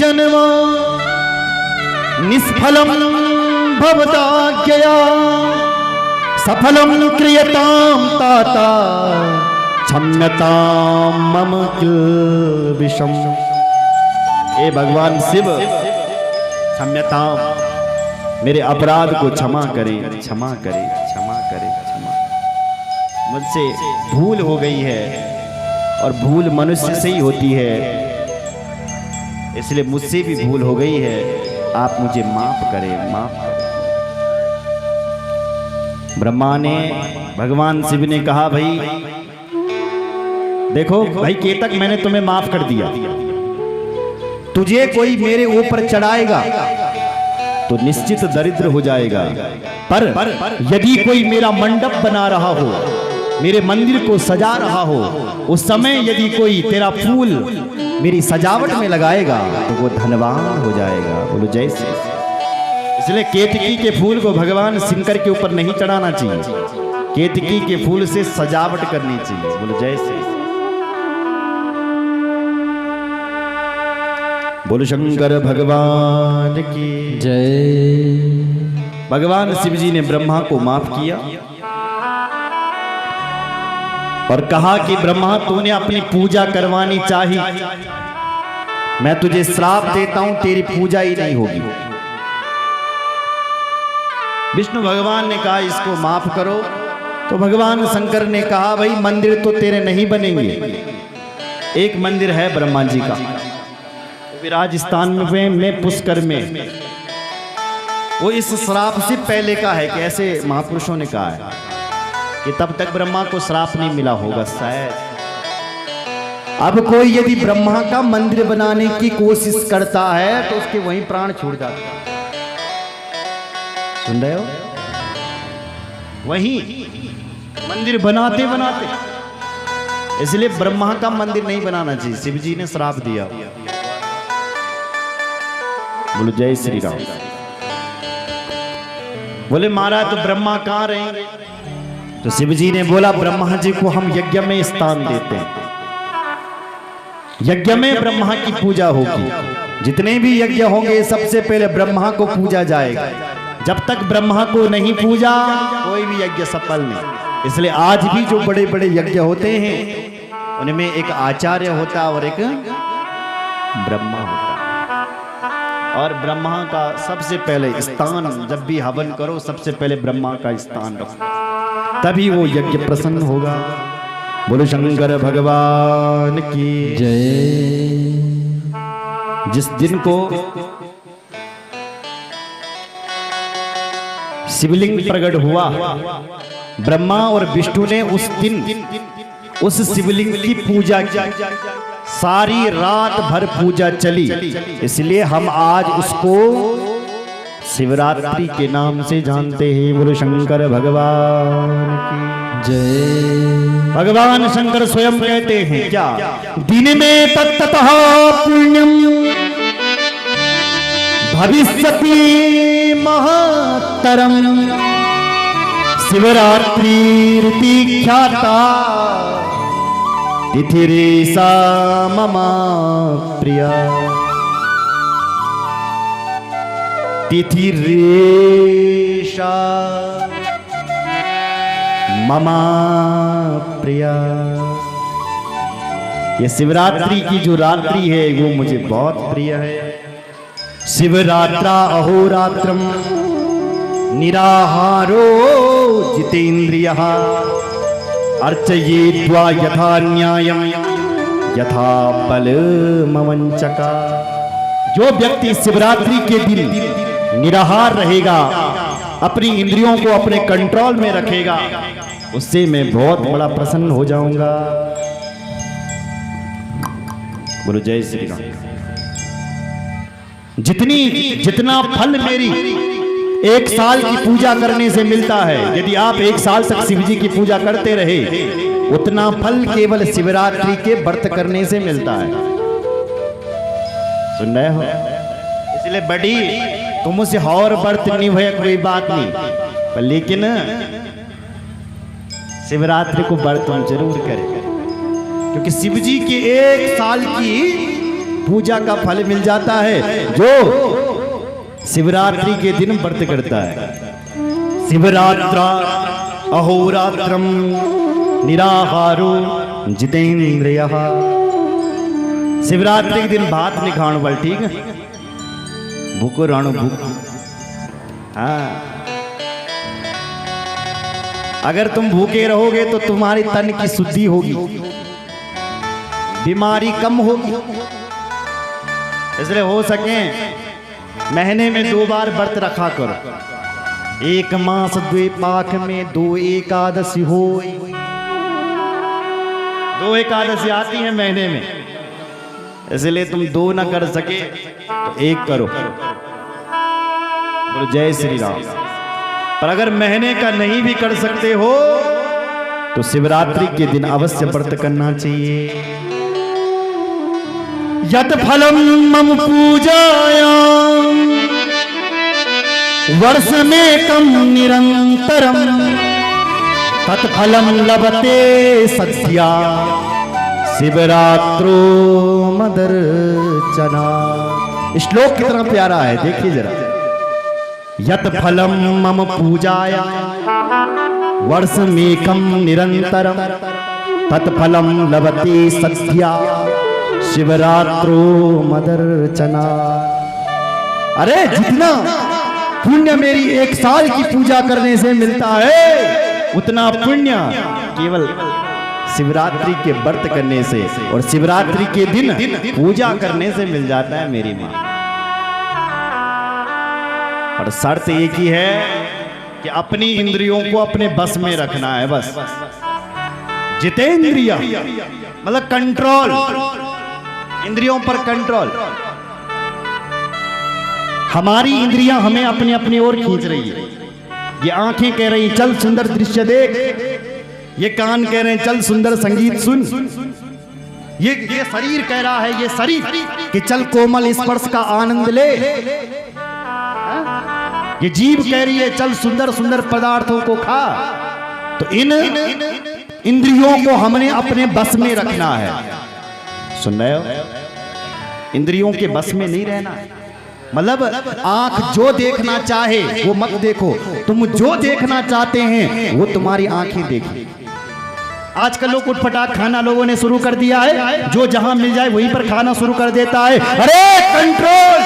जन्म निष्फलम भवदाज्ञया सफलम क्रियताम ताता क्षम्यताम मम किल्बिषम। हे भगवान शिव, क्षम्यताम, मेरे अपराध को क्षमा करें, क्षमा करें, क्षमा करें, क्षमा। मुझसे भूल हो गई है और भूल मनुष्य से ही होती है, इसलिए मुझसे भी भूल हो गई है, आप मुझे माफ करें, माफ करें। ब्रह्मा ने, भगवान शिव ने कहा, भाई देखो भाई केतक, मैंने तुम्हें माफ कर दिया, तुझे कोई मेरे ऊपर चढ़ाएगा तो निश्चित दरिद्र हो जाएगा, पर यदि कोई मेरा मंडप बना रहा हो, मेरे मंदिर को सजा रहा हो, उस समय यदि कोई तेरा फूल मेरी सजावट में लगाएगा तो वो धनवान हो जाएगा। बोलो जय श्री। इसलिए केतकी के फूल को भगवान शंकर के ऊपर नहीं चढ़ाना चाहिए, केतकी के फूल से सजावट करनी चाहिए। बोलो जय श्री। बोलो शंकर भगवान की जय। भगवान शिव जी ने ब्रह्मा को माफ किया और कहा कि ब्रह्मा, तूने अपनी पूजा करवानी चाहिए, मैं तुझे श्राप देता हूं, तेरी पूजा ही नहीं होगी। विष्णु भगवान ने कहा इसको माफ करो, तो भगवान शंकर ने कहा, भाई मंदिर तो तेरे नहीं बनेंगे, एक मंदिर है ब्रह्मा जी का, राजस्थान में पुष्कर में, वो इस श्राप से पहले का है कि ऐसे महापुरुषों ने कहा है कि तब तक ब्रह्मा को श्राप नहीं मिला होगा शायद। अब कोई यदि ब्रह्मा का मंदिर बनाने की कोशिश करता है तो उसके वहीं प्राण छूट जाते हैं। सुन रहे हो? वहीं मंदिर बनाते बनाते, इसलिए ब्रह्मा का मंदिर नहीं बनाना चाहिए, शिव जी ने श्राप दिया। बोलो जय श्री राम। बोले महाराज तो ब्रह्मा कहाँ रहेंगे? तो शिव जी ने बोला, ब्रह्मा जी को हम यज्ञ में स्थान देते हैं, यज्ञ में ब्रह्मा की पूजा होगी, जितने भी यज्ञ होंगे सबसे पहले ब्रह्मा को पूजा जाएगा, जब तक ब्रह्मा को नहीं पूजा कोई भी यज्ञ सफल नहीं। इसलिए आज भी जो बड़े बड़े यज्ञ होते हैं उनमें एक आचार्य होता है और एक ब्रह्मा होता है, और ब्रह्मा का सबसे पहले स्थान, जब भी हवन करो सबसे पहले ब्रह्मा का स्थान रखो, तभी वो यज्ञ प्रसन्न होगा। बोलो शंकर भगवान की जय। जिस दिन को शिवलिंग प्रकट हुआ, ब्रह्मा और विष्णु ने उस दिन उस शिवलिंग की पूजा की, सारी रात भर पूजा चली, इसलिए हम आज उसको शिवरात्रि के नाम से जानते हैं। बोलो शंकर भगवान की जय। भगवान शंकर स्वयं कहते हैं क्या, दिन में तत्ततः पुण्यम भविष्यति महत्तरम शिवरात्रि ख्याता तिथिरेसा मम प्रिया। तिथिरेशा मम प्रिया। ये शिवरात्रि की जो रात्रि है वो मुझे बहुत प्रिय है। शिवरात्रा अहोरात्रम निराहारो जितेन्द्रियः अर्चयेत्वा यथा न्यायं यथा बलमवंचका। जो व्यक्ति शिवरात्रि के दिन निराहार रहेगा, अपनी इंद्रियों को अपने कंट्रोल में रखेगा, उससे मैं बहुत बड़ा प्रसन्न हो जाऊंगा। बोलो जय श्री राम। जितना फल मेरी एक साल की पूजा करने से मिलता है, यदि आप एक साल तक शिव जी की पूजा करते रहे, उतना फल केवल शिवरात्रि के व्रत करने से मिलता है। सुन रहे हो? इसलिए बड़ी तुम उसे और व्रत निभाए कोई बात नहीं, पर लेकिन शिवरात्रि को व्रत तुम जरूर करें, क्योंकि शिव जी के एक साल की पूजा का फल मिल जाता है जो शिवरात्रि के दिन व्रत करता है। शिवरात्रा अहोरात्रम निराहारो जितेंद्रियः। शिवरात्रि के दिन भात नहीं खाने वाले, ठीक है, भूखो राणो भूख। हाँ, अगर तुम भूखे रहोगे तो तुम्हारी तन की शुद्धि होगी, बीमारी कम होगी। इसलिए हो सके महीने में 2 बार व्रत रखा करो। 1 मास 2 पाख में 2 एकादशी हो। 2 एकादशी आती है महीने में, इसलिए तुम 2 ना कर सके तो 1 करो। बोलो जय श्री राम। पर अगर महीने का नहीं भी कर सकते हो तो शिवरात्रि के दिन अवश्य व्रत करना चाहिए। यत् फलम मम पूजायां वर्षमेकं निरंतरम तत्फलम लभते सत्या शिवरात्रो मदर्चना। श्लोक कितना प्यारा है, देखिए जरा। यत् फलम मम पूजाया वर्षमेकं निरंतरम तत्फलम लभते सत्या शिवरात्रो मदर्चना। अरे जितना पुण्य मेरी 1 साल की पूजा करने से मिलता है, उतना पुण्य केवल शिवरात्रि के व्रत करने से और शिवरात्रि के दिन पूजा करने से मिल जाता है मेरी माँ। और शर्त एक ही है कि अपनी इंद्रियों को अपने बस में रखना है, बस। जितेंद्रिय मतलब कंट्रोल, इंद्रियों पर कंट्रोल। हमारी इंद्रियां हमें अपने अपनी ओर खींच रही है। ये आंखें कह रही चल सुंदर दृश्य देख, ये कान कह रहे हैं चल सुंदर संगीत सुन, ये शरीर कह रहा है, ये शरीर कि चल कोमल स्पर्श का आनंद ले, ये जीभ कह रही है चल सुंदर सुंदर पदार्थों को खा। तो इन इंद्रियों को हमने अपने बस में रखना है। सुन रहे हो? इंद्रियों के बस में नहीं रहना है। मतलब आंख जो देखना चाहे वो मत देखो, तुम जो देखना चाहते हैं वो तुम्हारी आंखें देखें। आजकल लोग उठपटाख खाना लोगों ने शुरू कर दिया है, जो जहां मिल जाए वहीं पर खाना शुरू कर देता है। अरे कंट्रोल,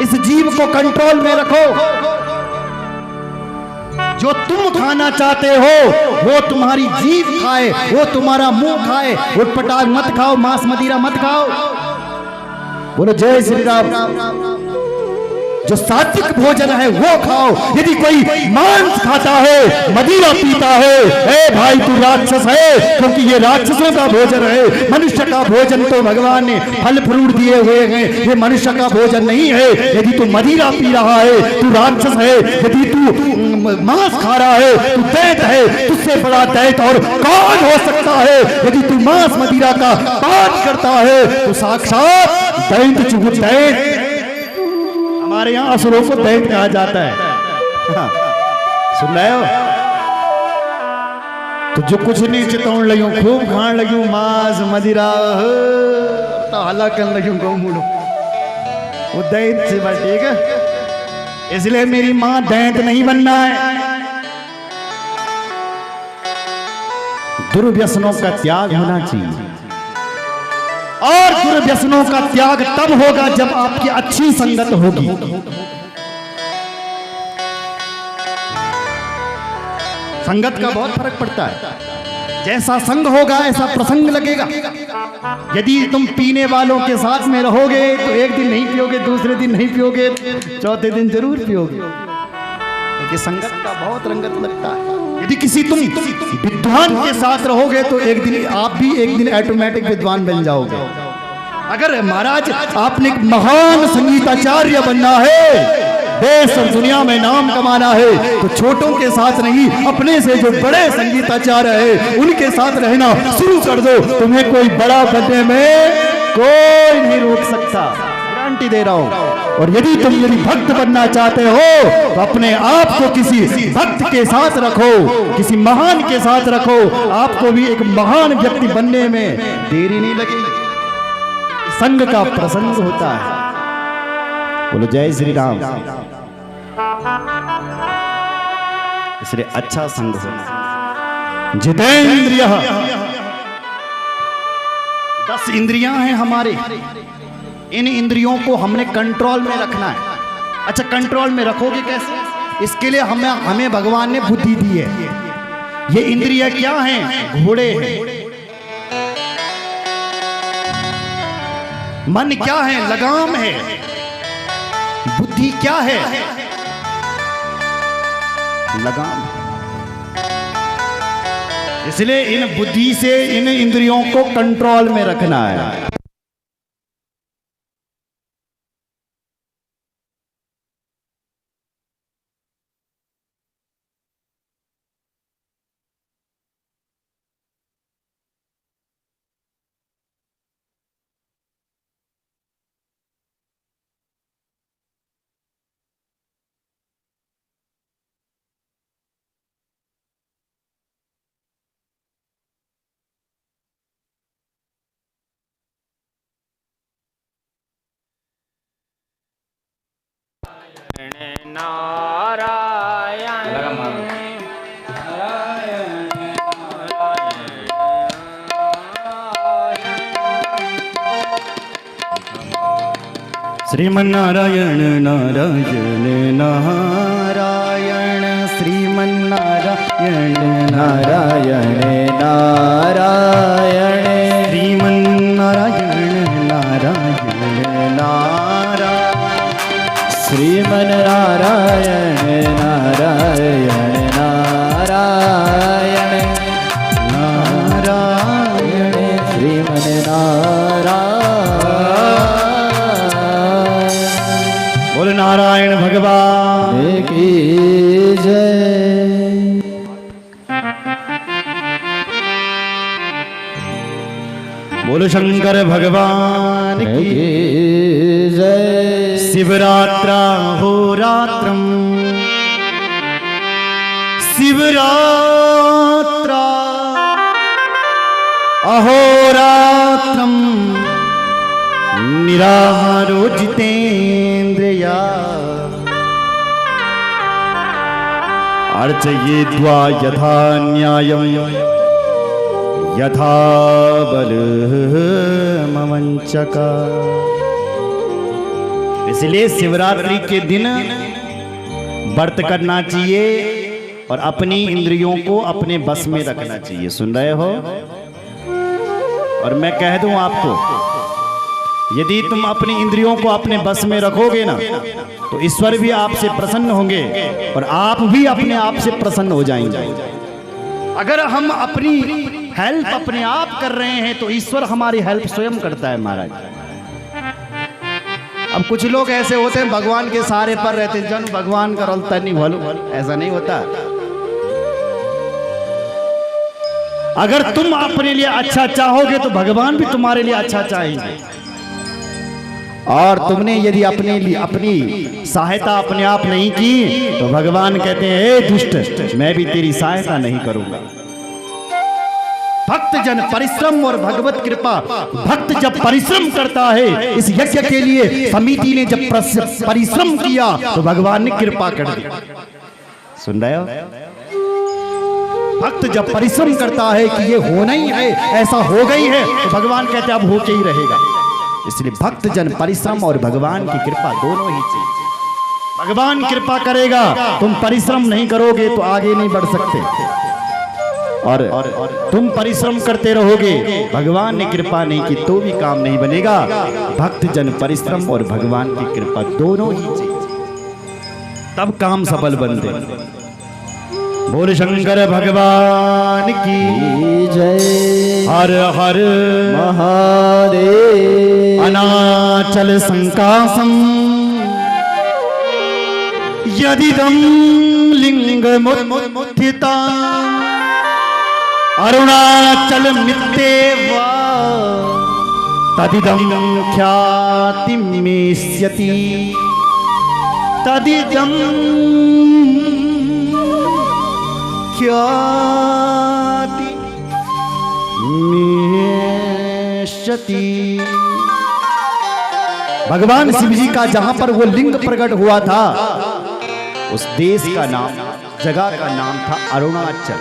इस जीव को कंट्रोल में रखो। जो तुम खाना चाहते हो वो तुम्हारी जीभ खाए, वो तुम्हारा मुंह खाए। उठपटाख मत खाओ, मांस मदिरा मत खाओ। बोलो जय श्री राम। जो सात्विक भोजन है वो खाओ। यदि कोई मांस खाता है, मदिरा पीता है, ए भाई तू राक्षस है, क्योंकि ये राक्षसों का भोजन है। मनुष्य का भोजन तो भगवान ने फल फ्रूट दिए हुए हैं, ये मनुष्य का भोजन नहीं है। यदि तू मदिरा पी रहा है तू राक्षस है। यदि तू मांस खा रहा है तू दैत है। तुझसे बड़ा दैत और कौन हो सकता है? यदि तू मांस मदिरा का पान करता है तो साक्षात दैत चुगुत दैत। हमारे यहाँ असुरों को दैत कहा जाता है। हाँ, सुन रहे हो? तो जो कुछ नहीं चितौन लगियों, खूब खान लगियों मांस मदिरा, तो हला कर लगियों गौ मुड़ो, वो दैत से बस, ठीक है। इसलिए मेरी माँ दैत नहीं बनना है। दुर्व्यसनों का त्याग होना चाहिए। और दुर्व्यसनों का त्याग तब होगा जब आपकी अच्छी संगत होगी। संगत का बहुत फर्क पड़ता है। जैसा संग होगा ऐसा प्रसंग लगेगा। यदि तुम पीने वालों के साथ में रहोगे तो एक दिन नहीं पियोगे, दूसरे दिन नहीं पियोगे, चौथे दिन जरूर पियोगे, क्योंकि संगत का बहुत रंगत लगता है। यदि किसी तुम विद्वान के साथ रहोगे तो एक दिन आप भी एक दिन ऑटोमेटिक विद्वान बन जाओगे। अगर महाराज आपने एक महान संगीताचार्य बनना है, देश और दुनिया में नाम कमाना है, तो छोटों के साथ नहीं, अपने से जो बड़े संगीताचार्य है उनके साथ रहना शुरू कर दो। तुम्हें कोई बड़ा बनने में कोई नहीं रोक सकता, गारंटी दे रहा हूं। और यदि भक्त बनना चाहते हो तो अपने आप को किसी भक्त के साथ रखो, किसी महान के साथ रखो। आपको भी एक महान व्यक्ति बनने में देरी नहीं लगेगी। संग का प्रसंग होता है। बोलो जय श्री राम। इसलिए अच्छा संग होना। जितेंद्रिय, 10 इंद्रियां हैं हमारे, इन इंद्रियों को हमने कंट्रोल में रखना है। अच्छा, कंट्रोल में रखोगे कैसे? इसके लिए हमें भगवान ने बुद्धि दी है। ये इंद्रिय क्या हैं? घोड़े हैं। मन क्या है? लगाम है। बुद्धि क्या है? लगाम। इसलिए इन बुद्धि से इन इंद्रियों को कंट्रोल में रखना है। श्रीमन्नारायण नारायण नारायण, श्रीमन्नारायण नारायण नारायण, श्रीमन्नारायण नारायण नारायण, श्रीमन्नारायण नारायण नारायण नारायण, श्रीमन्नारायण। बोल नारायण भगवान की जय। बोल शंकर भगवान की जय। शिवरात्रा होरात्रम, शिवरात्रा अहोरात्रम, निराहारो जितेन्द्रिया, अर्चये द्वा यथा न्यायं यथा बलमवंचका। इसलिए शिवरात्रि के दिन व्रत करना चाहिए और अपनी इंद्रियों को अपने बस में रखना चाहिए। सुन रहे हो? और मैं कह दूं आपको, यदि तुम अपनी इंद्रियों को अपने बस में रखोगे ना, तो ईश्वर भी आपसे प्रसन्न होंगे और आप भी अपने आप से प्रसन्न हो जाएंगे। अगर हम अपनी हेल्प अपने आप कर रहे हैं तो ईश्वर हमारी हेल्प स्वयं करता है महाराज। अब कुछ लोग ऐसे होते हैं भगवान के सहारे पर रहते हैं, जन भगवान का रोलता नहीं भलो, ऐसा नहीं होता। अगर तुम अपने लिए अच्छा चाहोगे तो भगवान भी तुम्हारे लिए अच्छा चाहेंगे। और तुमने यदि अपने लिए अपनी सहायता अपने आप नहीं की तो भगवान कहते हैं, हे दुष्ट, मैं भी तेरी सहायता नहीं करूंगा। भक्त जन परिश्रम और भगवत कृपा। भक्त जब परिश्रम करता है, इस यज्ञ के लिए समिति ने जब परिश्रम किया तो भगवान ने कृपा कर दी। सुन रहे हो? भक्त जब परिश्रम करता है कि ये होना ही है, ऐसा हो गई है, तो भगवान कहते हैं अब होके ही रहेगा। इसलिए भक्त जन परिश्रम और भगवान की कृपा दोनों ही चाहिए। भगवान कृपा करेगा, तुम परिश्रम नहीं करोगे तो आगे नहीं बढ़ सकते। और तुम परिश्रम करते रहोगे, भगवान ने कृपा नहीं की तो भी काम नहीं बनेगा। भक्त जन परिश्रम और भगवान की कृपा दोनों ही चाहिए, तब काम सफल बनते। बोल शंकर भगवान की जय। हर हर महादेव। अनाचल संकासम यदिदं लिंगमुत्थिता अरुणाचल मित्येवा तदिदं ख्यातिमेष्यति तदिदं ख्यातिमेष्यति। भगवान शिव जी का जहां पर वो लिंग प्रकट हुआ था, उस देश का नाम, जगह का नाम था अरुणाचल।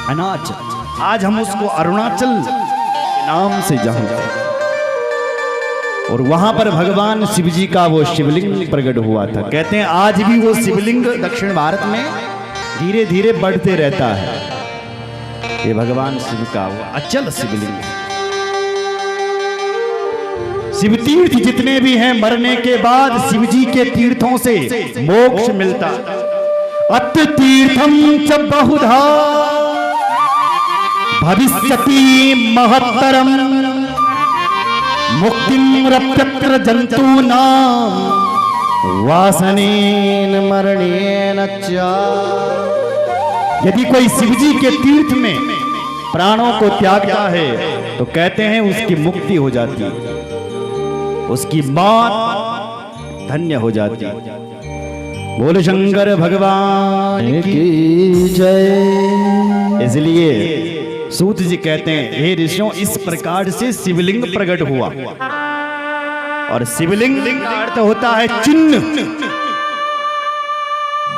अरुणाचल, आज हम उसको अरुणाचल के नाम से जानते हैं। और वहां पर भगवान शिव जी का वो शिवलिंग प्रकट हुआ था। कहते हैं आज भी वो शिवलिंग दक्षिण भारत में धीरे धीरे बढ़ते रहता है। ये भगवान शिव का वो अचल शिवलिंग है। शिव तीर्थ जितने भी हैं, मरने के बाद शिव जी के तीर्थों से मोक्ष मिलता। अत्र तीर्थम च बहुधा भविष्यति महत्तरम मुक्तिमप्यत्र जंतूनां वासनेन मरणेन च। यदि कोई शिव जी के तीर्थ में प्राणों को त्यागता है तो कहते हैं उसकी मुक्ति हो जाती है, उसकी मौत धन्य हो जाती है। बोल शंकर भगवान की जय। इसलिए सूत जी कहते हैं, हे ऋषियों, इस प्रकार से शिवलिंग प्रकट हुआ। और शिवलिंग का अर्थ होता है चिन्ह।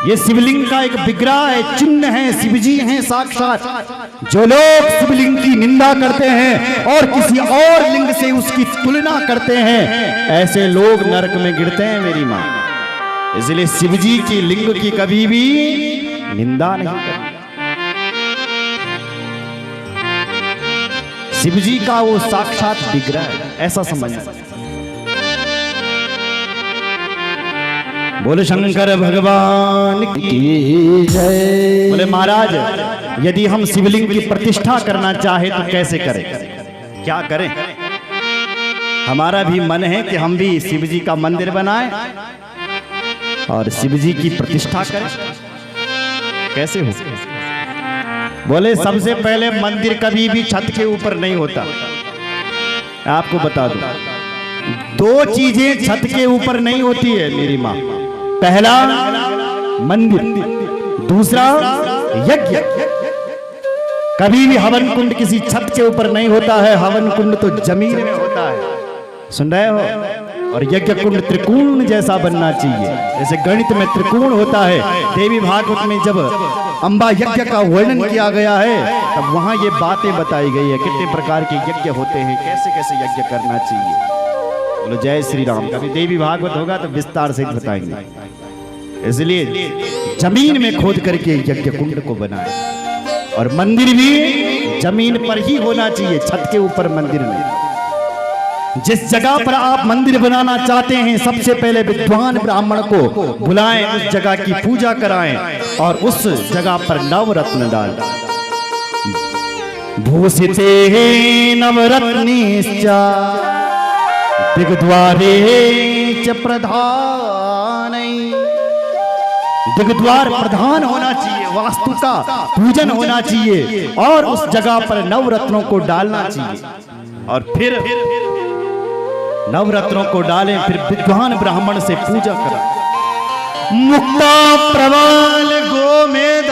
ये शिवलिंग का एक विग्रह है, चिन्ह है, शिवजी हैं साक्षात। जो लोग शिवलिंग की निंदा करते हैं और किसी और लिंग से उसकी तुलना करते हैं, ऐसे लोग नरक में गिरते हैं मेरी मां। इसलिए शिवजी की लिंग की कभी भी निंदा नहीं करनी। शिवजी का वो साक्षात विग्रह है, ऐसा समझना। बोले शंकर भगवान की जय। बोले महाराज, यदि हम शिवलिंग की प्रतिष्ठा करना चाहे तो कैसे करें, क्या करें? हमारा भी मन है कि हम भी शिवजी का मंदिर बनाएं और शिवजी की प्रतिष्ठा करें। कैसे हो? बोले सबसे पहले मंदिर कभी भी छत के ऊपर नहीं होता। आपको बता दूं, दो चीजें छत के ऊपर नहीं होती है मेरी माँ। पहला मंदिर, दूसरा यज्ञ। कभी भी हवन कुंड किसी छत के ऊपर नहीं होता है, हवन कुंड तो जमीन में होता है। सुन रहे हो? और यज्ञ कुंड त्रिकोण जैसा बनना चाहिए, जैसे गणित में त्रिकोण होता है। देवी भागवत में जब अंबा यज्ञ का वर्णन किया गया है, तब वहां ये बातें बताई गई है, कितने प्रकार के यज्ञ होते हैं, कैसे कैसे यज्ञ करना चाहिए। बोलो जय श्री राम। कभी देवी भागवत होगा तो विस्तार से बताएंगे। इसलिए जमीन में खोद करके यज्ञ कुंड को बनाए, और मंदिर भी जमीन पर ही होना चाहिए, छत के ऊपर मंदिर नहीं। जिस जगह पर आप मंदिर बनाना चाहते हैं, सबसे पहले विद्वान ब्राह्मण को बुलाएं, उस जगह की पूजा कराएं और उस जगह पर नवरत्न डाल। भूषिते नवरत्निश्च दिग्द्वारे च प्रधान। दिग्द्वार प्रधान होना चाहिए, वास्तु का पूजन होना चाहिए और उस जगह पर नवरत्नों को डालना चाहिए। और फिर नवरत्नों को डालें, फिर विद्वान ब्राह्मण से पूजा करें। मुक्ता प्रवाल गोमेद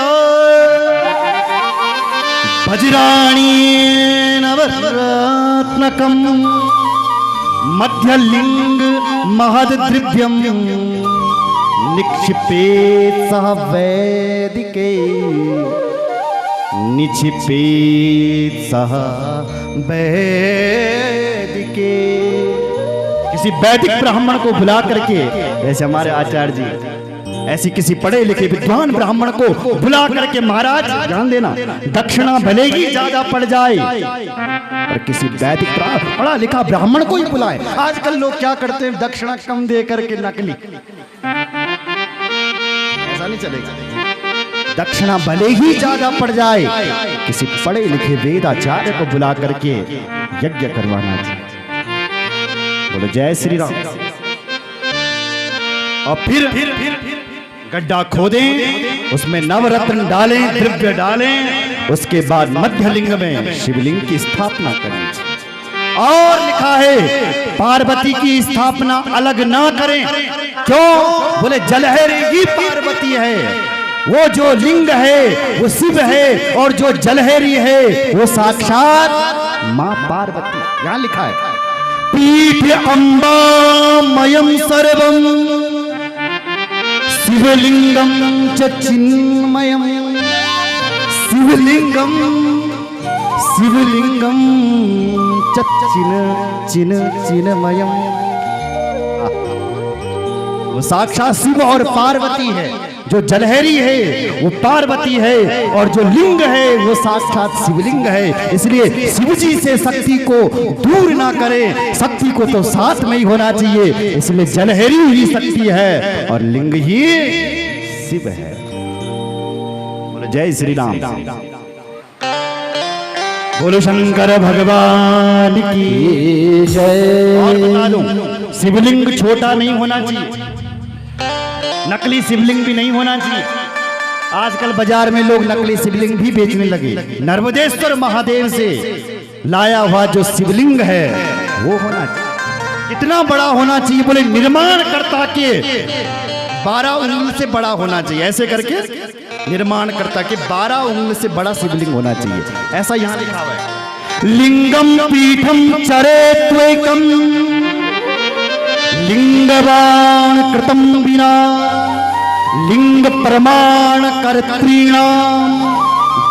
वज्राणी नवरत्नकम मध्यलिंग महद्द्रव्यम निक्षिपेत सह वैदिके निक्षिपेत सह वैदिके। किसी वैदिक ब्राह्मण को बुला करके, जैसे हमारे आचार्य जी, ऐसी किसी पढ़े लिखे विद्वान ब्राह्मण को बुला करके, महाराज ध्यान देना, दक्षिणा भले ही ज्यादा पड़ जाए पर किसी वैदिक पढ़ा लिखा ब्राह्मण को ही बुलाए। आजकल लोग क्या करते हैं, दक्षिणा कम दे करके नकली। ऐसा नहीं चलेगा। दक्षिणा भले ही ज्यादा पड़ जाए, किसी पढ़े लिखे वेदाचार्य को बुला करके यज्ञ करवाना चाहिए। बोलो जय श्री राम। और फिर गड्ढा खोदें, उसमें नवरत्न डालें, द्रव्य डालें, उसके बाद मध्यलिंग में शिवलिंग की स्थापना करें। और लिखा है पार्वती की स्थापना अलग ना करें। क्यों? बोले जलहरी ही पार्वती है, वो जो लिंग है वो शिव है, और जो जलहरी है वो साक्षात मां पार्वती। यहां लिखा है पीठ अम्बामयं सर्वं शिवलिंगं च चिन्मयं शिवलिंगं च चिन्मयं। वो साक्षात शिव और पार्वती है, जो जलहरी है वो पार्वती है और जो लिंग है वो साक्षात शिवलिंग है। इसलिए शिव जी से शक्ति को दूर ना करें, शक्ति को तो साथ में ही होना चाहिए। इसलिए जलहरी ही शक्ति है और लिंग ही शिव है। बोलो जय श्री राम, बोलो शंकर भगवान की जय। और बता दूं, शिवलिंग छोटा नहीं होना चाहिए, नकली शिवलिंग भी नहीं होना चाहिए। आजकल बाजार में लोग नकली शिवलिंग भी बेचने लगे। नर्मदेश्वर महादेव से लाया हुआ जो शिवलिंग है वो होना चाहिए। कितना बड़ा होना चाहिए? बोले निर्माणकर्ता के 12 उंगली से बड़ा होना चाहिए। ऐसे करके निर्माणकर्ता के 12 उंगली से बड़ा शिवलिंग होना चाहिए, ऐसा यहाँ लिखा हुआ है। लिंगम पीठम चरेत्वैकम लिंगवान कृतम विना लिंग प्रमाण कर्तॄणाम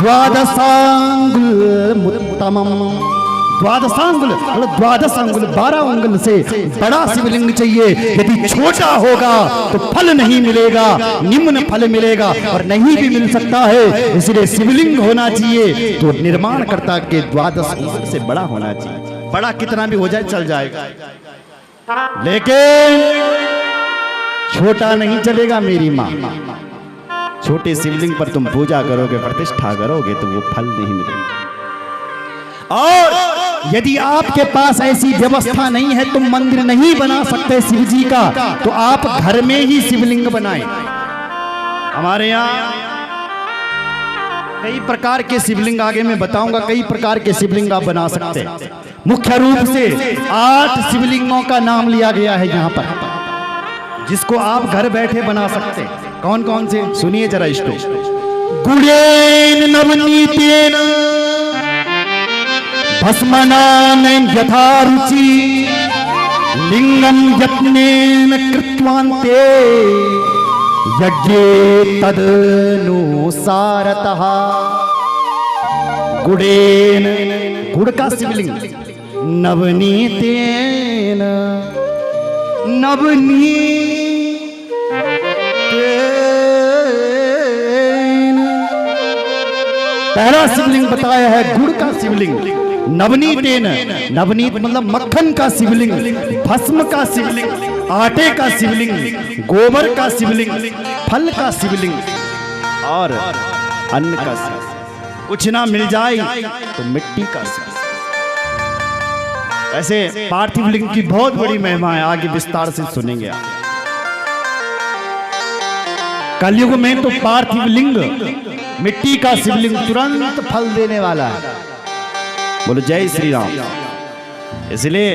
द्वादशांगुलमुत्तमम्। द्वादशांगुल मतलब 12 अंगुल 12 अंगुल से बड़ा शिवलिंग चाहिए। यदि छोटा होगा तो फल नहीं मिलेगा, निम्न फल मिलेगा और नहीं भी मिल सकता है। इसलिए शिवलिंग होना चाहिए तो निर्माणकर्ता के 12 अंगुल से बड़ा होना चाहिए। बड़ा कितना भी हो जाए चल जाएगा, लेकिन छोटा नहीं चलेगा मेरी माँ। छोटे शिवलिंग पर तुम पूजा करोगे, प्रतिष्ठा करोगे तो वो फल नहीं मिलेगा। और यदि आपके पास ऐसी व्यवस्था नहीं है, तुम मंदिर नहीं बना सकते शिव जी का, तो आप घर में ही शिवलिंग बनाएं। हमारे यहाँ कई प्रकार के शिवलिंग, आगे मैं बताऊंगा, कई प्रकार के शिवलिंग आप बना सकते हैं। मुख्य रूप से 8 शिवलिंगों का नाम लिया गया है यहाँ पर, जिसको आप घर बैठे बना सकते हैं। कौन कौन से सुनिए जरा इष्टो। गुड़ेन नवनीतेन भस्मनान यथा रुचि लिंगं यत्नेन कृत्वान्ते यज्ञे तदनुसारतः। गुड़ेन गुड़ का शिवलिंग, नवनीतेन पहला शिवलिंग बताया है गुड़ का शिवलिंग। नवनीतेन, नवनीत मतलब मक्खन का शिवलिंग, भस्म का शिवलिंग, आटे का शिवलिंग, गोबर का शिवलिंग, फल का शिवलिंग और अन्न का शिवलिंग। कुछ ना मिल जाए तो मिट्टी का शिवलिंग। ऐसे पार्थिव लिंग की बहुत बड़ी महिमा है, आगे विस्तार से सुनेंगे आप। कलयुग में तो पार्थिव लिंग, मिट्टी का शिवलिंग तुरंत फल देने वाला है। बोलो जय श्री राम। इसलिए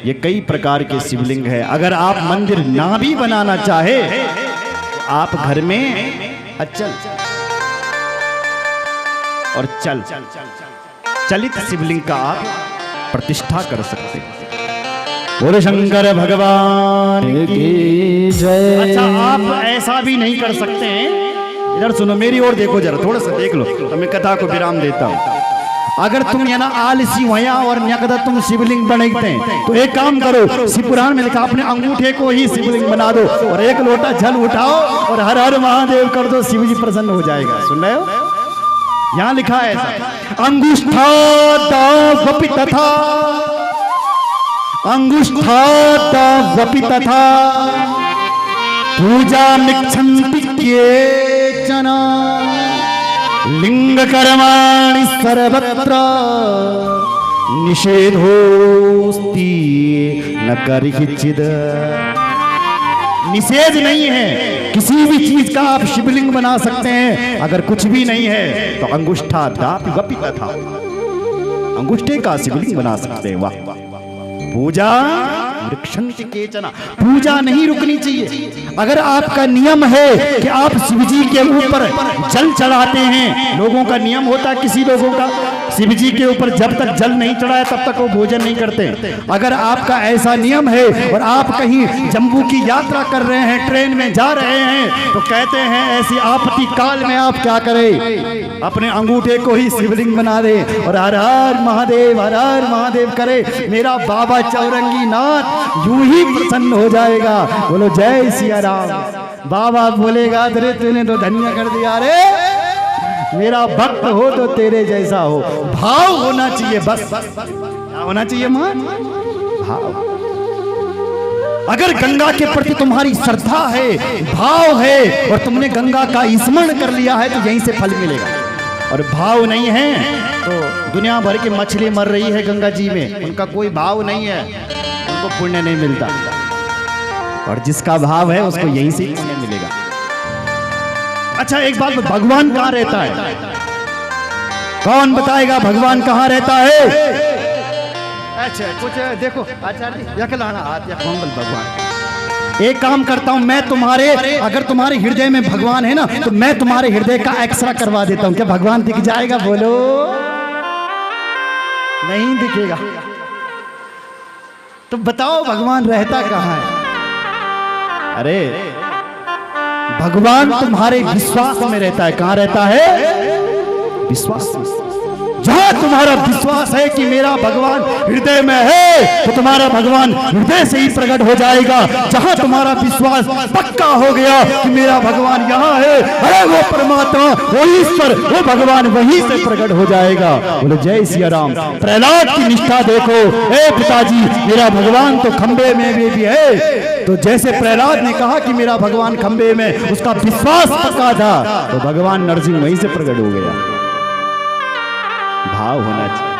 ये कई प्रकार के शिवलिंग है। अगर आप मंदिर ना भी बनाना चाहे तो आप घर में अचल और चलित शिवलिंग का आप प्रतिष्ठा कर सकते हैं। बोले शंकर भगवान की जय। अच्छा, आप ऐसा भी नहीं कर सकते हैं। इधर सुनो, मेरी ओर देखो जरा, थोड़ा सा देख लो, तो मैं कथा को विराम देता हूँ। अगर तुम ये ना आलसी होया और न्यकदा तुम शिवलिंग बनाते हैं तो एक काम करो, शिव पुराण में लिखा, अपने अंगूठे को ही शिवलिंग बना दो और 1 लोटा जल उठाओ और हर हर महादेव कर दो, शिव जी प्रसन्न हो जाएगा। सुन रहे हो, यहाँ लिखा है ऐसा। अंगुष्ठादावपि तथा अंगुष्ठादावपि तथा पूजा मिच्छन्ति केचन लिंग कर्माणि सर्वत्र निषेधोस्ति न करिचिद। निषेध नहीं है, किसी भी चीज का आप शिवलिंग बना सकते हैं। अगर कुछ भी नहीं है तो अंगुष्ठादावपि तथा अंगूठे का शिवलिंग बना सकते हैं। वाह, पूजा वृक्षन्ति केचन, पूजा नहीं रुकनी चाहिए। अगर आपका नियम है कि आप शिव जी के ऊपर जल चढ़ाते हैं, लोगों का नियम होता है, किसी लोगों का शिव जी के ऊपर जब तक जल नहीं चढ़ाया तब तक वो भोजन नहीं करते। अगर आपका ऐसा नियम है और आप कहीं जम्मू की यात्रा कर रहे हैं, ट्रेन में जा रहे हैं, तो कहते हैं ऐसी आपत्ति काल में आप क्या करें, अपने अंगूठे को ही शिवलिंग बना दे और हर हर महादेव करे। मेरा बाबा चौरंगी नाथ यूं ही प्रसन्न हो जाएगा। बोलो जय सिया राम। बाबा बोलेगा अरे तूने तो धन्य कर दिया रे, मेरा भक्त हो तो तेरे जैसा हो। भाव होना चाहिए, बस क्या होना चाहिए मां? भाव। अगर गंगा के प्रति तुम्हारी श्रद्धा है, भाव है और तुमने गंगा का स्मरण कर लिया है तो यहीं से फल मिलेगा। और भाव नहीं है तो दुनिया भर की मछली मर रही है गंगा जी में, उनका कोई भाव नहीं है, उनको पुण्य नहीं मिलता। और जिसका भाव है उसको यहीं से पुण्य मिलेगा। अच्छा एक बात, भगवान कहाँ रहता है? कौन बताएगा भगवान कहाँ रहता है? अच्छा कुछ देखो आचार्य यकलाना हाथ या मंगल भगवान। एक काम करता हूं मैं, तुम्हारे अगर तुम्हारे हृदय में भगवान है ना तो मैं तुम्हारे हृदय का एक्सरा करवा देता हूं। क्या भगवान दिख जाएगा? बोलो नहीं दिखेगा तो बताओ भगवान रहता कहाँ है? अरे भगवान तुम्हारे विश्वास में रहता है। कहां रहता है? विश्वास। जहां तुम्हारा विश्वास है कि मेरा भगवान हृदय में है तो तुम्हारा भगवान हृदय से ही प्रकट हो जाएगा। जहां तुम्हारा विश्वास पक्का हो गया कि मेरा भगवान यहाँ है, अरे वो परमात्मा, वो ईश्वर, वो भगवान वहीं से प्रकट हो जाएगा। बोलो जय सिया राम। प्रहलाद की निष्ठा देखो, हे पिताजी मेरा भगवान तो खंबे में भी है। तो जैसे प्रहलाद ने कहा कि मेरा भगवान खंबे में, उसका विश्वास पक्का था, तो भगवान नरसिंह वहीं से प्रकट हो गया। भाव होना चाहिए,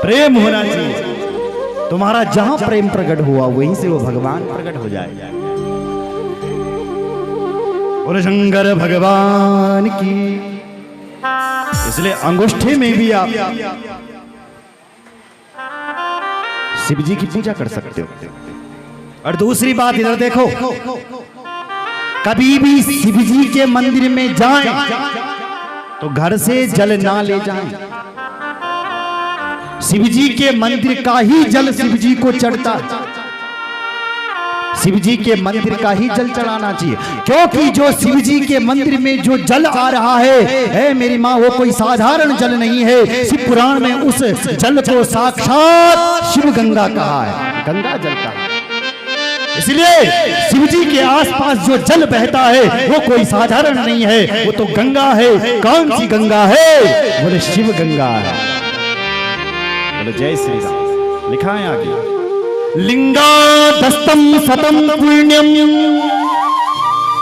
प्रेम होना चाहिए। तुम्हारा जहां प्रेम प्रकट हुआ वहीं से वो भगवान प्रकट हो जाएगा। और शंकर भगवान की, इसलिए अंगूठे में भी आप शिव जी की पूजा कर सकते हो। और दूसरी बात इधर देखो, कभी भी शिव जी के मंदिर में जाएं तो घर से जल ना ले जाएं। शिव जी के मंदिर का ही जल शिव जी को चढ़ता, शिव जी के मंदिर का ही जल चढ़ाना चाहिए। क्योंकि जो शिव जी के मंदिर में जो जल आ रहा है मेरी माँ, वो कोई साधारण जल नहीं है। शिव पुराण में उस जल को साक्षात शिव गंगा कहा है, गंगा जल कहा। इसलिए शिव जी के आसपास जो जल बहता है वो कोई साधारण नहीं है, वो तो गंगा है। कौन सी गंगा है? बोले शिव गंगा है। बोले जय श्री राम। लिखा है आगे, लिंगादस्तम सतम पुण्यम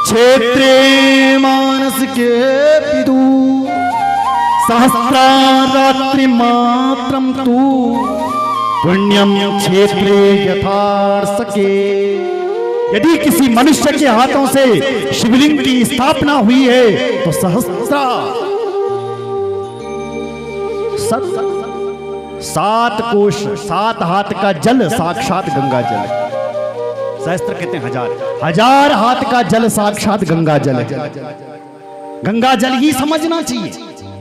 क्षेत्रे मानस के पिदु सहस्रारात्रि मात्रम तू पुण्यम क्षेत्रे यथार्सके। यदि किसी मनुष्य के हाथों से शिवलिंग की स्थापना हुई है तो सहस्रा 7 कोश 7 हाथ का जल साक्षात गंगा जल है। सहस्त्र कहते हैं 1000 हाथ का जल साक्षात गंगा जल है। गंगा जल ही समझना चाहिए।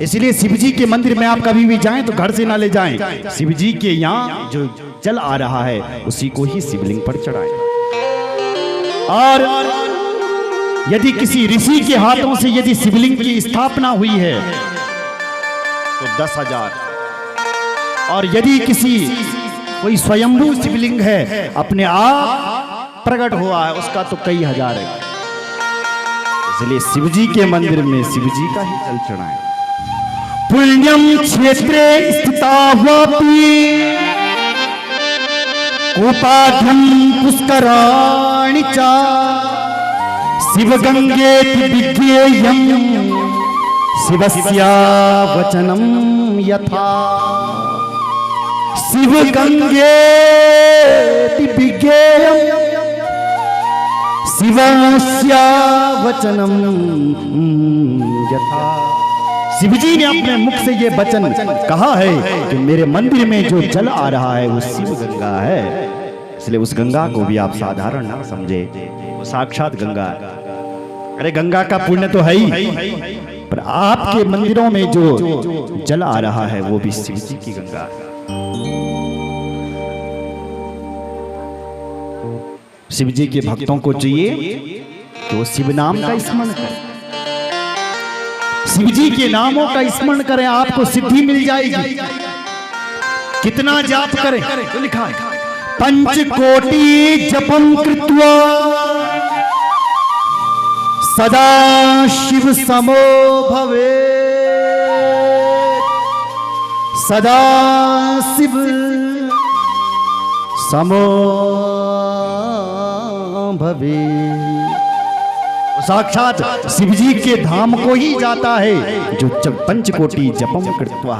इसलिए शिव जी के मंदिर में आप कभी भी जाएं तो घर से ना ले जाएं। शिव जी के यहाँ जो जल आ रहा है उसी को ही शिवलिंग पर चढ़ाएं। और यदि किसी ऋषि के हाथों से यदि शिवलिंग की स्थापना हुई है तो 10,000। और यदि किसी कोई स्वयंभू शिवलिंग है, अपने आप प्रकट हुआ है, उसका तो कई हजार है। इसलिए शिव जी के मंदिर में शिव जी का ही जल चढ़ाएं। पुण्यम क्षेत्रे स्थिता वापी उपाधम पुष्कराणि च शिव गंगे विज्ञेयम शिवस्या वचनम यथा। शिव गंगे विज्ञेयम शिवस्या वचनम यथा। शिव जी ने अपने मुख से ये वचन कहा है कि मेरे मंदिर में जो जल आ रहा है वो शिव गंगा है। इसलिए उस गंगा को भी आप साधारण ना समझे, वो साक्षात गंगा है। अरे गंगा का पुण्य तो है ही, पर आपके मंदिरों में जो जल आ रहा है वो भी शिव जी की गंगा है। शिव जी के भक्तों को चाहिए कि वो शिव नाम का स्मरण करें, शिव जी के नामों का स्मरण करें, आपको सिद्धि मिल जाएगी। कितना जाप करें तो लिखा है, पंचकोटि जपम कृत्वा सदा शिव समो भवे, सदा शिव समो भवे। साक्षात शिव जी के धाम को ही जाता है जो पंचकोटि जपम कृत्वा,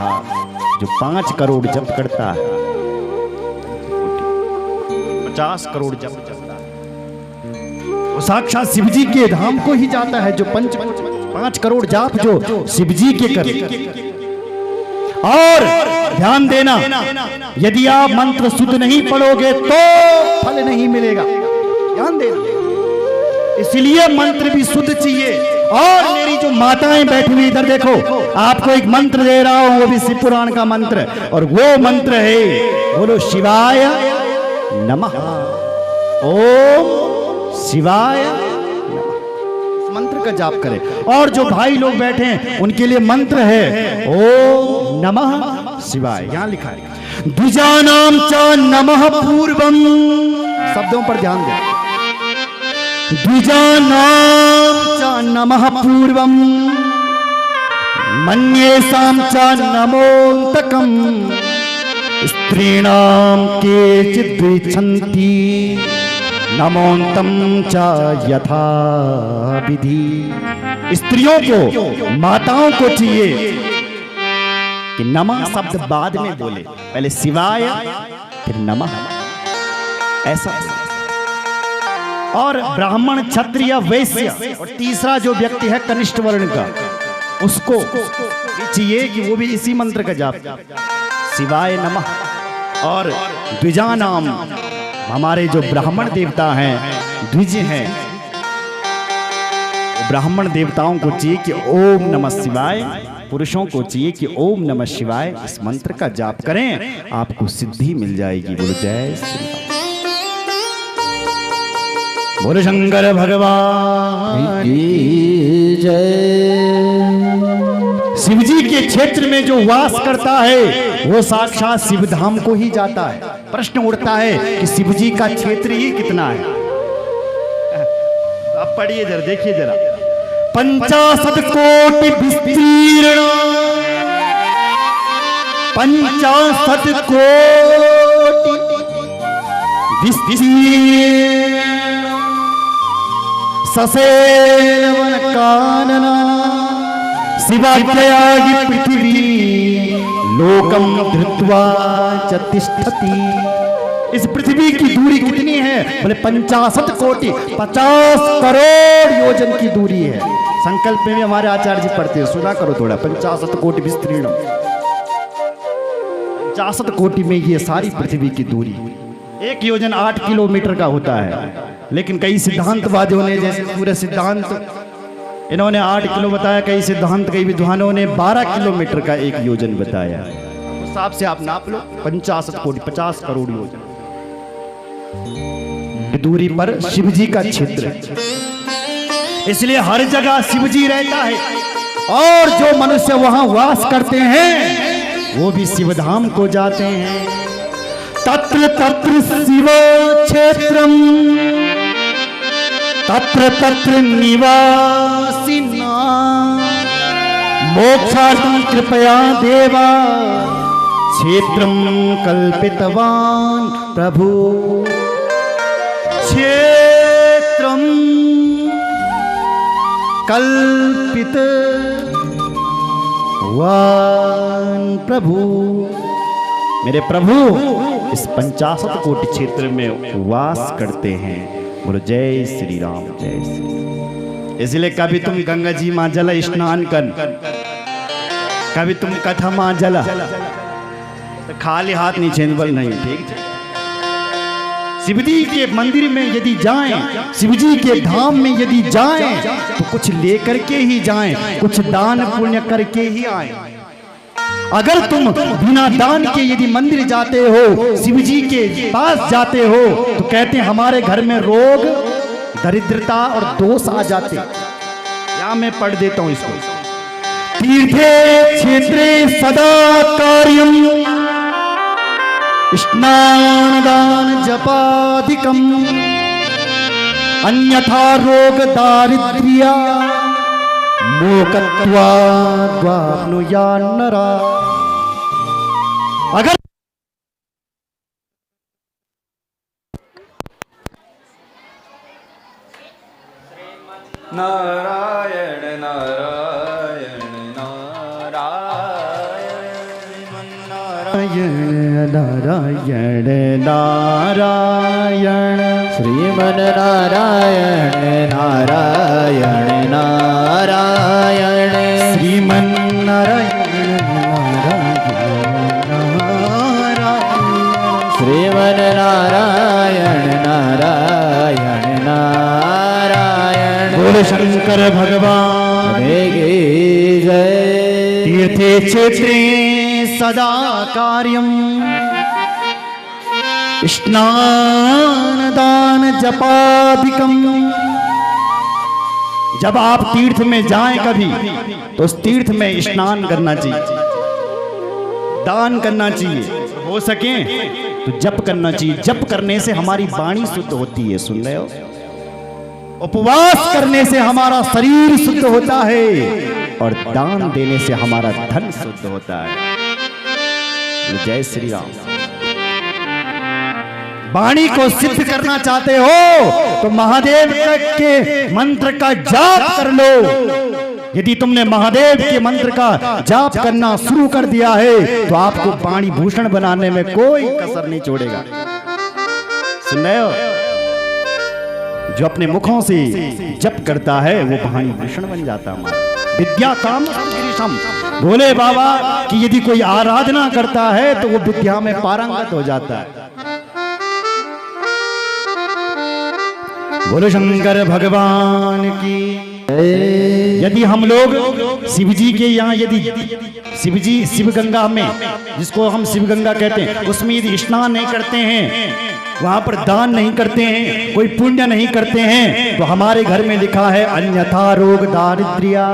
जो 5 करोड़ जप करता है, 50 करोड़ जप करता है, वो साक्षात शिव जी के धाम को ही जाता है जो 5 करोड़ जाप जो शिव जी के कर। और ध्यान देना, यदि आप मंत्र शुद्ध नहीं पढ़ोगे तो फल नहीं मिलेगा, ध्यान देना। इसलिए मंत्र भी शुद्ध चाहिए। और मेरी जो माताएं बैठी हुई इधर देखो, आपको एक मंत्र दे रहा हूं, वो भी शिव पुराण का मंत्र, और वो मंत्र है, बोलो शिवाय नमः, ओम शिवाय नमः। इस मंत्र का जाप करें। और जो भाई लोग बैठे हैं उनके लिए मंत्र है ओम नमः शिवाय, यहां लिखा है, द्विजानाम च नमः पूर्वम, शब्दों पर ध्यान दें, द्विजानां च नमः पूर्वं, मन्येषां च नमोऽन्तकं, स्त्रीणां केचित् द्विषन्ति नमोऽन्तं च यथा विधि। स्त्रियों को, माताओं को चाहिए कि नमः शब्द बाद में बोले, पहले शिवाय फिर नमः, ऐसा। और ब्राह्मण क्षत्रिय वैश्य और तीसरा जो व्यक्ति है कनिष्ठ वर्ण का, उसको भी चाहिए कि वो भी इसी मंत्र का जाप, शिवाय नमः। और द्विजानाम, हमारे जो ब्राह्मण देवता हैं, द्विज हैं, ब्राह्मण देवताओं को चाहिए कि ओम नमः शिवाय, पुरुषों को चाहिए कि ओम नमः शिवाय, इस मंत्र का जाप करें, आपको सिद्धि मिल जाएगी। बोलो जय श्री राम, बोलो शंकर भगवान की जय। शिव जी के क्षेत्र में जो वास करता है वो साक्षात शिव धाम को ही जाता है। प्रश्न उठता है कि शिव जी का क्षेत्र ही कितना है। आप पढ़िए जरा, देखिए जरा, 50 कोटि विस्तीर्ण, 50 कोटि विस्तीर्ण, ससेवन कानना, शिवाख्यायि पृथ्वी लोकम धृत्वा च तिष्ठति। इस पृथ्वी की दूरी कितनी है? बोले 50 कोटि, 50 करोड़ योजन की दूरी है। संकल्प में भी हमारे आचार्य जी पढ़ते हैं, सुना करो थोड़ा, 50 कोटि विस्तीर्ण, 50 कोटि में ये सारी पृथ्वी की दूरी। एक योजन 8 किलोमीटर का होता है, लेकिन कई सिद्धांतवादियों ने, जैसे पूरे सिद्धांत इन्होंने 8 किलो बताया, कई सिद्धांत, कई विद्वानों ने 12 किलोमीटर का एक योजन बताया। उस हिसाब से आप नाप लो, 50 कोटि, 50 करोड़ योजन दूरी पर शिव जी का क्षेत्र है। इसलिए हर जगह शिव जी रहता है, और जो मनुष्य वहां वास करते हैं वो भी शिवधाम को जाते हैं। तत्र तत्र शिव क्षेत्रम, तत्र तत्र निवासिना, मोक्षार्थं कृपया देवा क्षेत्रं कल्पितवान् प्रभु, क्षेत्रं कल्पितवान् प्रभु। मेरे प्रभु इस 50 कोटि क्षेत्र में वास करते हैं। बोलो जय श्री राम, जय श्री राम। इसलिए कभी तुम गंगा जी मां जल स्नान कर, कभी तुम कथा मां जल, तो खाली हाथ नहीं छेंदबल नहीं, ठीक। शिव जी के मंदिर में यदि जाएं, शिव जी के धाम में यदि जाएं, तो कुछ लेकर के ही जाएं, कुछ दान पुण्य करके ही आएं। अगर तुम बिना दान के यदि मंदिर जाते हो, शिव जी के पास जाते हो, तो कहते हैं हमारे घर में रोग, दरिद्रता और दोष आ जाते। या मैं पढ़ देता हूं इसको। तीर्थे क्षेत्रे सदा कार्यम स्नान दान जपाधिकम अन्यथा रोग दारिद्र्या मोकत्वाद्वाप्नुया नरा। अगर नारायण नारायण नारायण नारायण नारायण श्रीमन नारायण नारायण नारायण श्रीमन नारायण नारायण श्रीमन नारायण नारायण नारायण। बोले शंकर भगवान की जय। तीर्थे क्षेत्रे सदा कार्यम स्नान दान जपाधिकम। जब आप तीर्थ में जाएं कभी, तो उस तीर्थ में स्नान करना चाहिए, दान करना चाहिए, हो सके तो जप करना चाहिए। जप करने से हमारी वाणी शुद्ध होती है, सुन रहे हो? उपवास करने से हमारा शरीर शुद्ध होता है, और दान देने से हमारा धन शुद्ध होता है। जय श्री राम। वाणी को सिद्ध करना चाहते हो तो महादेव के मंत्र का जाप कर लो। यदि तुमने महादेव के मंत्र का जाप करना शुरू कर दिया है, तो आपको वाणी भूषण बनाने में कोई कसर नहीं छोड़ेगा। सुन रहे हो? जो अपने मुखों से जप करता है वो वाणी भूषण बन जाता है। विद्या काम गिरीशम। भोले बाबा की यदि कोई आराधना करता है तो वो विद्या में पारंगत हो जाता है। बोलो शंकर भगवान की। यदि हम लोग शिव जी के यहाँ, यदि शिव जी शिव गंगा में, जिसको हम शिव गंगा कहते हैं, उसमें यदि स्नान नहीं करते हैं, वहां पर दान नहीं करते हैं, कोई पुण्य नहीं करते हैं, तो हमारे घर में लिखा है अन्यथा रोग दारिद्र्या,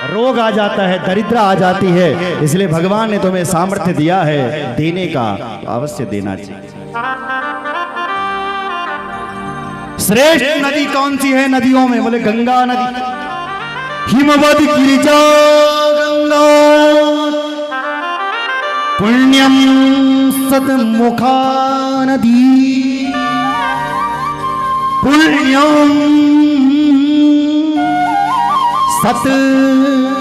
रोग आ जाता है, दरिद्र आ जाती है। इसलिए भगवान ने तुम्हें सामर्थ्य दिया है देने का, तो अवश्य देना चाहिए। श्रेष्ठ नदी कौन सी है नदियों में? बोले गंगा नदी। हिमवद गिरिजा गंगा पुण्यम सतमुखा नदी, पुण्यम सतमुखा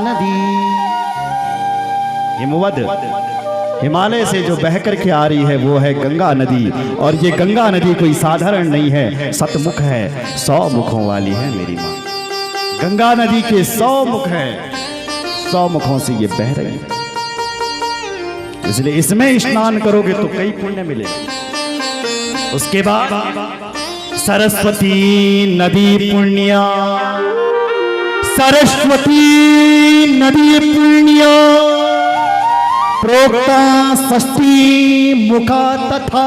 नदी। हिमवद हिमालय से जो बह करके आ रही है वो है गंगा नदी, और ये गंगा नदी कोई साधारण नहीं है, सतमुख है, 100 मुखों वाली है मेरी माँ। गंगा नदी के 100 मुख है, 100 मुखों से ये बह रही है। इसलिए इसमें स्नान करोगे तो कई पुण्य मिलेगा। उसके बाद सरस्वती नदी पुण्या, सरस्वती नदी पुण्या प्रोक्ता षष्ठी मुखा तथा